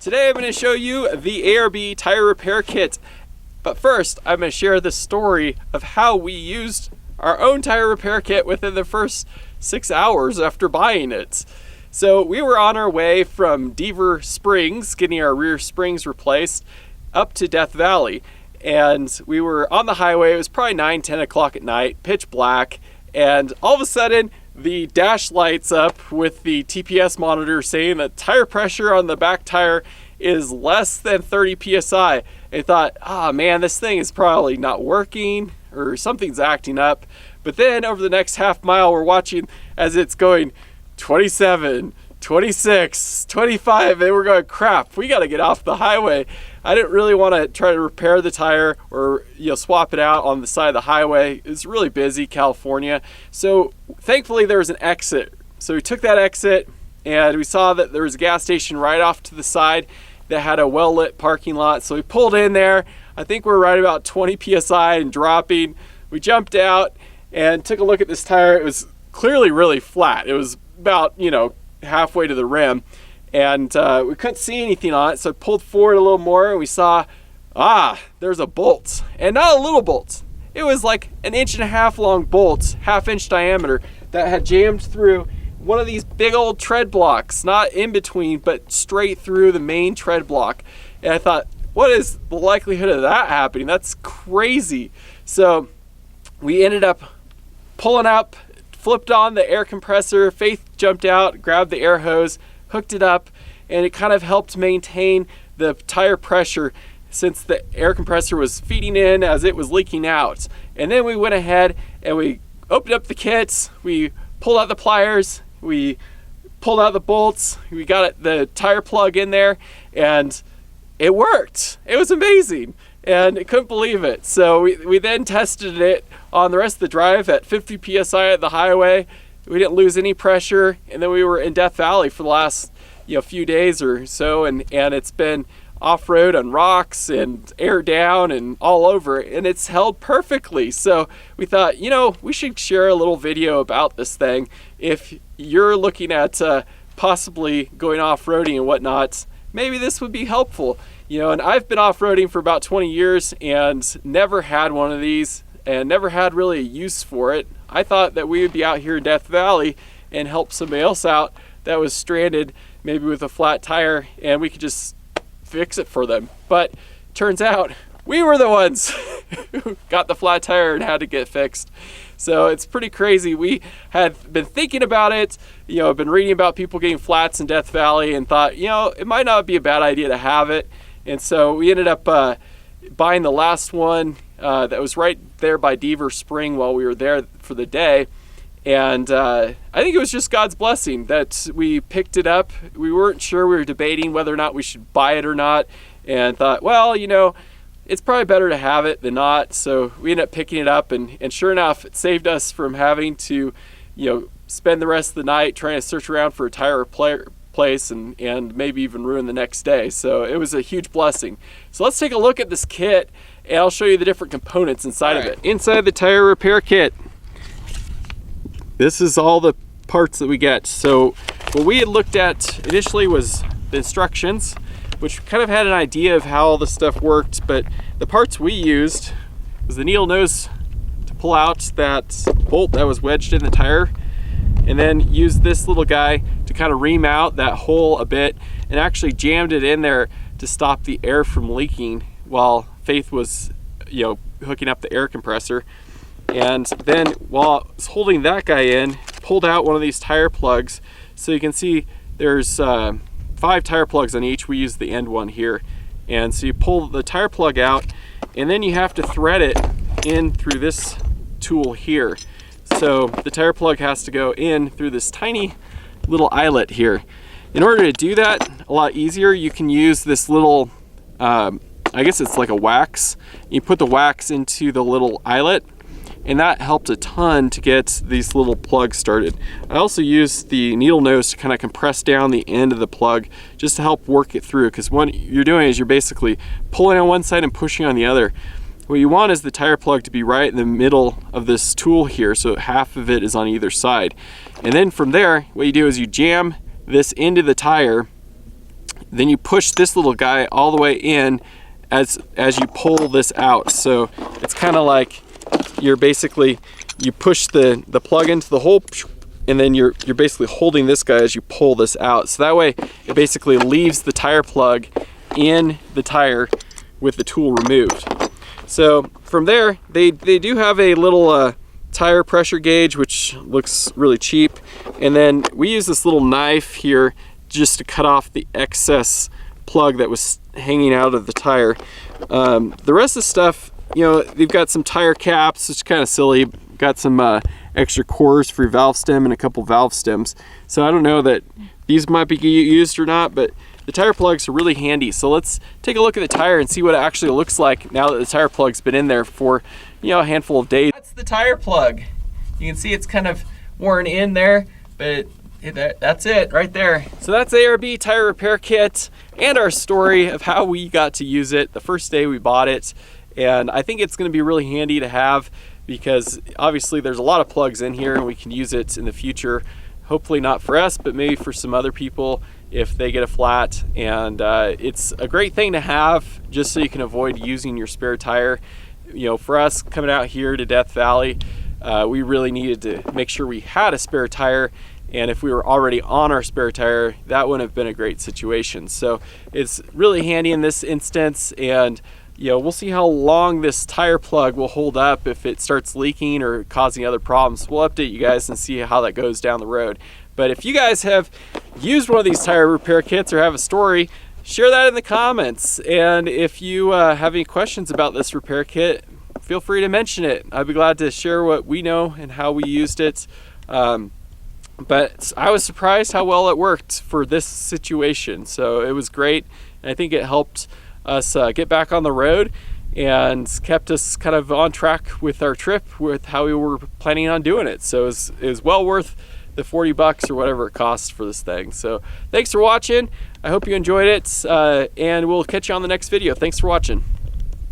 Today I'm going to show you the ARB Tire Repair Kit. But first, I'm going to share the story of how we used our own tire repair kit within the first 6 hours after buying it. So we were on our way from Deaver Springs, getting our rear springs replaced, up to Death Valley. And we were on the highway. It was probably 9-10 o'clock at night, pitch black. And all of a sudden, the dash lights up with the TPMS monitor saying that tire pressure on the back tire is less than 30 psi. I thought, man, this thing is probably not working or something's acting up. But then over the next half mile, we're watching as it's going 27, 26, 25, and we're going, crap, we got to get off the highway. I didn't really want to try to repair the tire or swap it out on the side of the highway. It's really busy, California. So thankfully there was an exit. So we took that exit and we saw that there was a gas station right off to the side that had a well-lit parking lot. So we pulled in there. I think we're right about 20 psi and dropping. We jumped out and took a look at this tire. It was clearly really flat. It was about, halfway to the rim. And we couldn't see anything on it, so I pulled forward a little more and we saw, there's a bolt. And not a little bolt. It was like 1.5 inch long bolt, 1/2 inch diameter, that had jammed through one of these big old tread blocks, not in between, but straight through the main tread block. And I thought, what is the likelihood of that happening? That's crazy. So we ended up pulling up, flipped on the air compressor. Faith jumped out, grabbed the air hose, hooked it up, and it kind of helped maintain the tire pressure since the air compressor was feeding in as it was leaking out. And then we went ahead and we opened up the kits, we pulled out the pliers, we pulled out the bolts, we got the tire plug in there, and it worked. It was amazing, and I couldn't believe it. So we then tested it on the rest of the drive at 50 psi at the highway. We didn't lose any pressure, and then we were in Death Valley for the last few days or so, and it's been off-road on rocks and air down and all over, and it's held perfectly. So we thought, we should share a little video about this thing. If you're looking at possibly going off-roading and whatnot, maybe this would be helpful. And I've been off-roading for about 20 years and never had one of these and never had really a use for it. I thought that we would be out here in Death Valley and help somebody else out that was stranded, maybe with a flat tire, and we could just fix it for them. But turns out we were the ones who got the flat tire and had to get fixed. So it's pretty crazy. We had been thinking about it, I've been reading about people getting flats in Death Valley and thought, it might not be a bad idea to have it. And so we ended up buying the last one that was right there by Deaver Spring while we were there for the day. And I think it was just God's blessing that we picked it up. We weren't sure. We were debating whether or not we should buy it or not, and thought, well, it's probably better to have it than not. So we ended up picking it up, and sure enough, it saved us from having to, spend the rest of the night trying to search around for a tire repair place and maybe even ruin the next day. So it was a huge blessing. So let's take a look at this kit, and I'll show you the different components inside of it. Inside the tire repair kit, this is all the parts that we get. So what we had looked at initially was the instructions, which kind of had an idea of how all this stuff worked, but the parts we used was the needle nose to pull out that bolt that was wedged in the tire, and then used this little guy to kind of ream out that hole a bit, and actually jammed it in there to stop the air from leaking while Faith was hooking up the air compressor. And then while I was holding that guy in, pulled out one of these tire plugs. So you can see there's 5 tire plugs on each. We use the end one here. And so you pull the tire plug out, and then you have to thread it in through this tool here. So the tire plug has to go in through this tiny little eyelet here. In order to do that a lot easier, you can use this little, I guess it's like a wax. You put the wax into the little eyelet, and that helped a ton to get these little plugs started. I also used the needle nose to kind of compress down the end of the plug just to help work it through, because what you're doing is you're basically pulling on one side and pushing on the other. What you want is the tire plug to be right in the middle of this tool here, so half of it is on either side. And then from there, what you do is you jam this into the tire. then you push this little guy all the way in as you pull this out. So it's kind of like you push the plug into the hole, and then you're basically holding this guy as you pull this out. So that way it basically leaves the tire plug in the tire with the tool removed. So from there, they do have a little tire pressure gauge, which looks really cheap. And then we use this little knife here just to cut off the excess plug that was hanging out of the tire. The rest of the stuff, you know, they've got some tire caps, which is kind of silly. Got some extra cores for your valve stem and a couple valve stems. So I don't know that these might be used or not, but the tire plugs are really handy. So let's take a look at the tire and see what it actually looks like now that the tire plug's been in there for, you know, a handful of days. That's the tire plug. You can see it's kind of worn in there, but that's it right there. So that's ARB Tire Repair Kit and our story of how we got to use it the first day we bought it. And I think it's going to be really handy to have, because obviously there's a lot of plugs in here and we can use it in the future. Hopefully not for us, but maybe for some other people if they get a flat. And it's a great thing to have just so you can avoid using your spare tire. You know, for us coming out here to Death Valley, we really needed to make sure we had a spare tire. And if we were already on our spare tire, that wouldn't have been a great situation. So it's really handy in this instance. And you know, we'll see how long this tire plug will hold up if it starts leaking or causing other problems. We'll update you guys and see how that goes down the road. But if you guys have used one of these tire repair kits or have a story, share that in the comments. And if you have any questions about this repair kit, feel free to mention it. I'd be glad to share what we know and how we used it. But I was surprised how well it worked for this situation. So it was great. And I think it helped us get back on the road and kept us kind of on track with our trip with how we were planning on doing it. So it was well worth the 40 bucks or whatever it costs for this thing. So thanks for watching. I hope you enjoyed it, and we'll catch you on the next video. Thanks for watching.